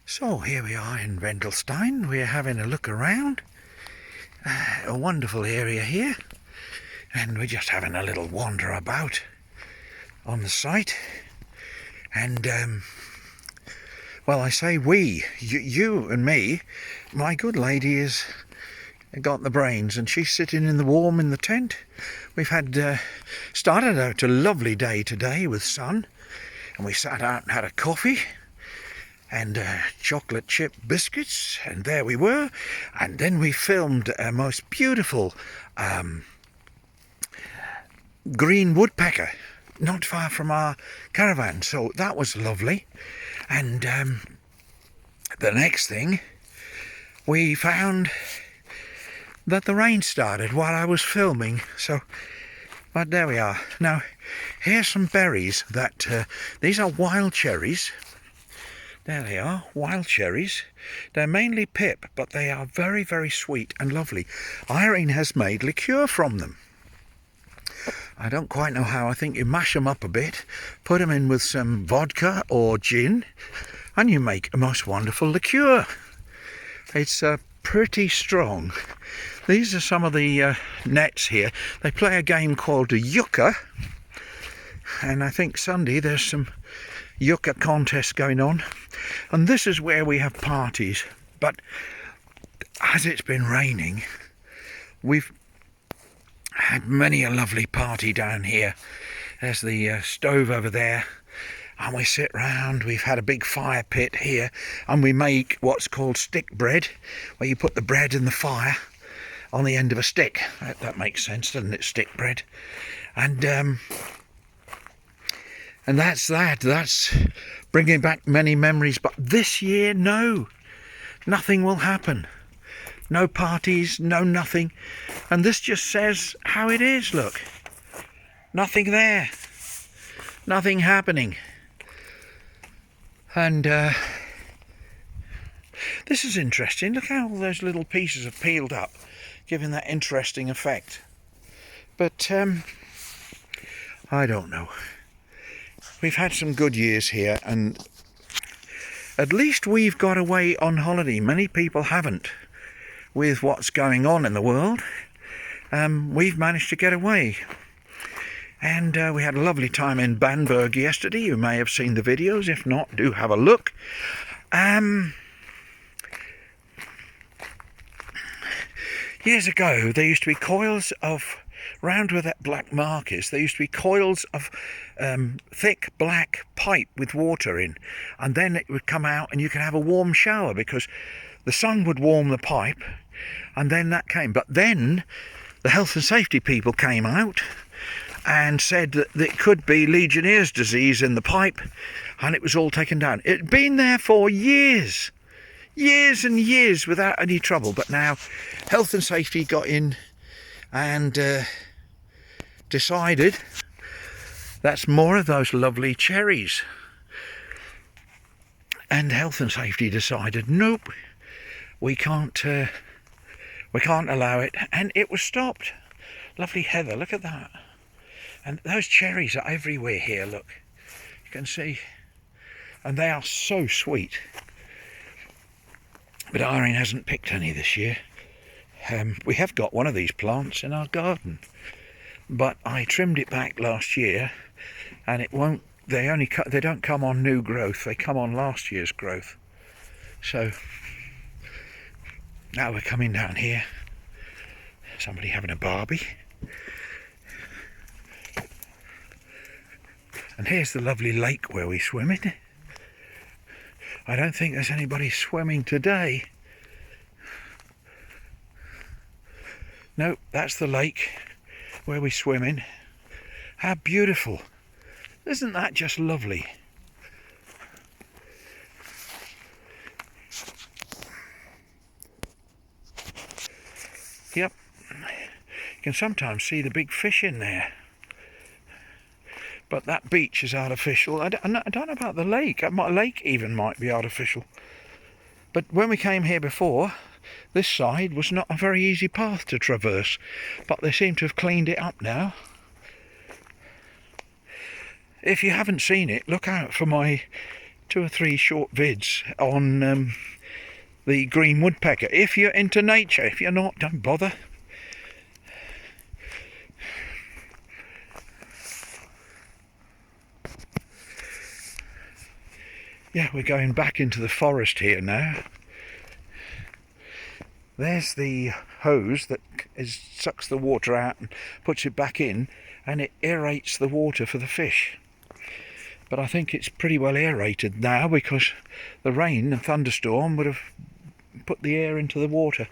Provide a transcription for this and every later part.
So here we are in Wendelstein. We're having a look around. A wonderful area here, and we're just having a little wander about on the site. And well, I say we, you and me. My good lady has got the brains, and she's sitting in the warm in the tent. We've had started out a lovely day today with sun, and we sat out and had a coffee and chocolate chip biscuits, and there we were. And then we filmed a most beautiful green woodpecker not far from our caravan, so that was lovely. And the next thing, we found that the rain started while I was filming, so but there we are. Now here's some berries that these are wild cherries. There they are, wild cherries. They're mainly pip, but they are very, very sweet and lovely. Irene has made liqueur from them. I don't quite know how. I think you mash them up a bit, put them in with some vodka or gin, and you make a most wonderful liqueur. It's pretty strong. These are some of the nets here. They play a game called a yucca, and I think Sunday there's some yucca contest going on, and this is where we have parties. But as it's been raining, we've had many a lovely party down here. There's the stove over there, and we sit round. We've had a big fire pit here, and we make what's called stick bread, where you put the bread in the fire on the end of a stick. That makes sense, doesn't it? Stick bread. And that's that. That's bringing back many memories. But this year, no. Nothing will happen. No parties, no nothing. And this just says how it is, look. Nothing there. Nothing happening. And this is interesting. Look how all those little pieces have peeled up, giving that interesting effect. But I don't know. We've had some good years here, and at least we've got away on holiday. Many people haven't, with what's going on in the world. We've managed to get away. And we had a lovely time in Bamberg yesterday. You may have seen the videos. If not, do have a look. Years ago, there used to be coils of, round where that black mark is, there used to be coils of thick black pipe with water in, and then it would come out and you could have a warm shower because the sun would warm the pipe, and then that came. But then the health and safety people came out and said that it could be Legionnaire's disease in the pipe, and it was all taken down. It had been there for years and years without any trouble, but now health and safety got in and decided that's more of those lovely cherries. And health and safety decided, nope, we can't allow it, and it was stopped. Lovely heather, look at that. And those cherries are everywhere here, look. You can see. And they are so sweet. But Irene hasn't picked any this year. We have got one of these plants in our garden, but I trimmed it back last year, and it won't. They don't come on new growth. They come on last year's growth. So now we're coming down here. Somebody having a barbie, and here's the lovely lake where we swim in. I don't think there's anybody swimming today. No, that's the lake where we swim in. How beautiful. Isn't that just lovely? Yep. You can sometimes see the big fish in there. But that beach is artificial. I don't know about the lake. The lake even might be artificial. But when we came here before, this side was not a very easy path to traverse, but they seem to have cleaned it up now. If you haven't seen it, look out for my 2 or 3 short vids on the green woodpecker. If you're into nature, if you're not, don't bother. Yeah, we're going back into the forest here now. There's the hose that sucks the water out and puts it back in, and it aerates the water for the fish. But I think it's pretty well aerated now because the rain and thunderstorm would have put the air into the water.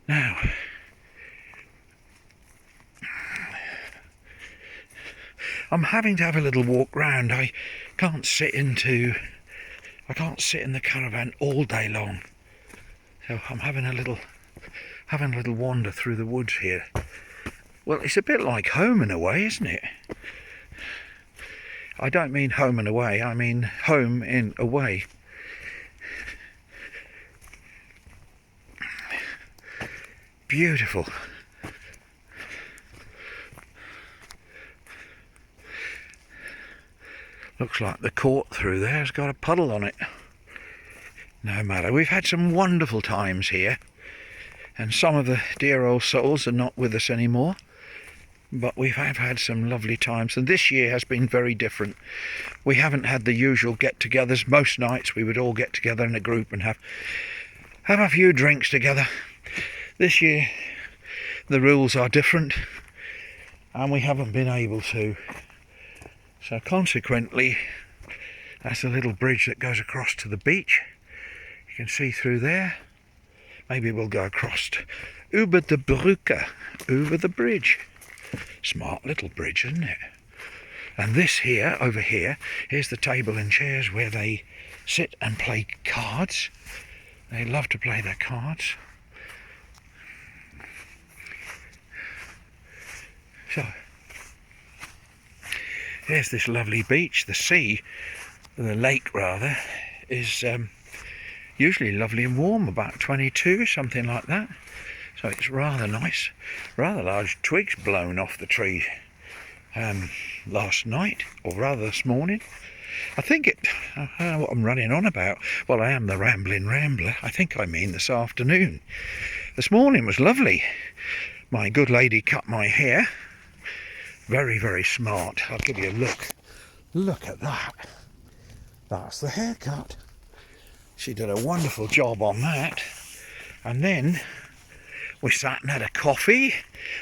Now, I'm having to have a little walk round. I can't sit in the caravan all day long. So I'm having a little wander through the woods here. Well, it's a bit like home in a way, isn't it? I don't mean home and away, I mean home in a way. Beautiful. Looks like the court through there has got a puddle on it. No matter, we've had some wonderful times here, and some of the dear old souls are not with us anymore, but we have had some lovely times, and this year has been very different. We haven't had the usual get-togethers. Most nights we would all get together in a group and have a few drinks together. This year the rules are different, and we haven't been able to. So consequently, that's a little bridge that goes across to the beach. You can see through there. Maybe we'll go across to Über de Brücke, over the bridge. Smart little bridge, isn't it? And this here, over here, here's the table and chairs where they sit and play cards. They love to play their cards. So, here's this lovely beach. The sea, the lake rather, is usually lovely and warm, about 22, something like that. So it's rather nice. Rather large twigs blown off the tree last night, or rather this morning. I don't know what I'm running on about. Well, I am the rambling rambler. I think I mean this afternoon. This morning was lovely. My good lady cut my hair. Very, very smart. I'll give you a look. Look at that. That's the haircut. She did a wonderful job on that. And then we sat and had a coffee.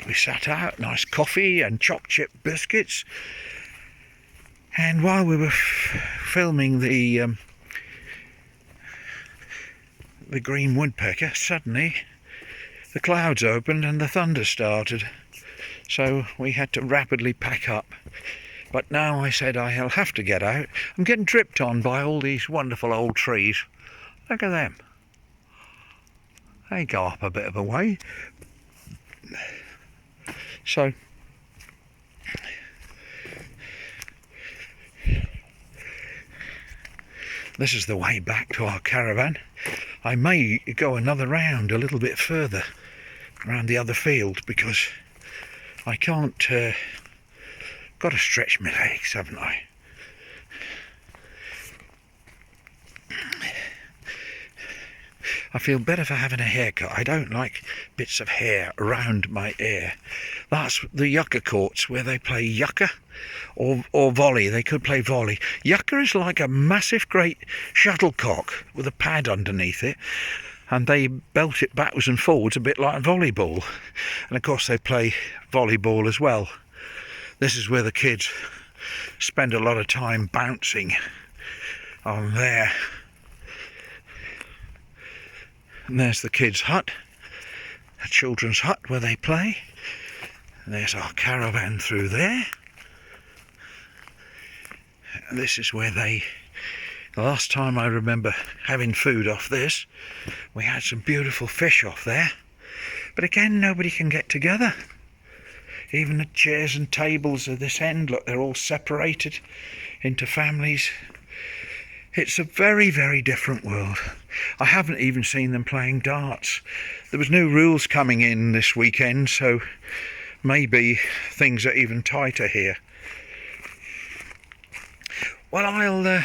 We sat out, nice coffee and choc chip biscuits. And while we were filming the green woodpecker, suddenly the clouds opened and the thunder started. So we had to rapidly pack up. But now I said I'll have to get out. I'm getting dripped on by all these wonderful old trees. Look at them. They go up a bit of a way. So this is the way back to our caravan. I may go another round a little bit further around the other field because I can't, got to stretch my legs, haven't I? I feel better for having a haircut. I don't like bits of hair around my ear. That's the yucca courts where they play yucca or volley. They could play volley. Yucca is like a massive great shuttlecock with a pad underneath it, and they belt it backwards and forwards a bit like volleyball. And of course they play volleyball as well. This is where the kids spend a lot of time bouncing on there. And there's the kids' hut, a children's hut where they play. And there's our caravan through there. And this is where the last time I remember having food off this, we had some beautiful fish off there. But again, nobody can get together. Even the chairs and tables at this end, look, they're all separated into families. It's a very, very different world. I haven't even seen them playing darts. There was new rules coming in this weekend, so maybe things are even tighter here. Well, I'll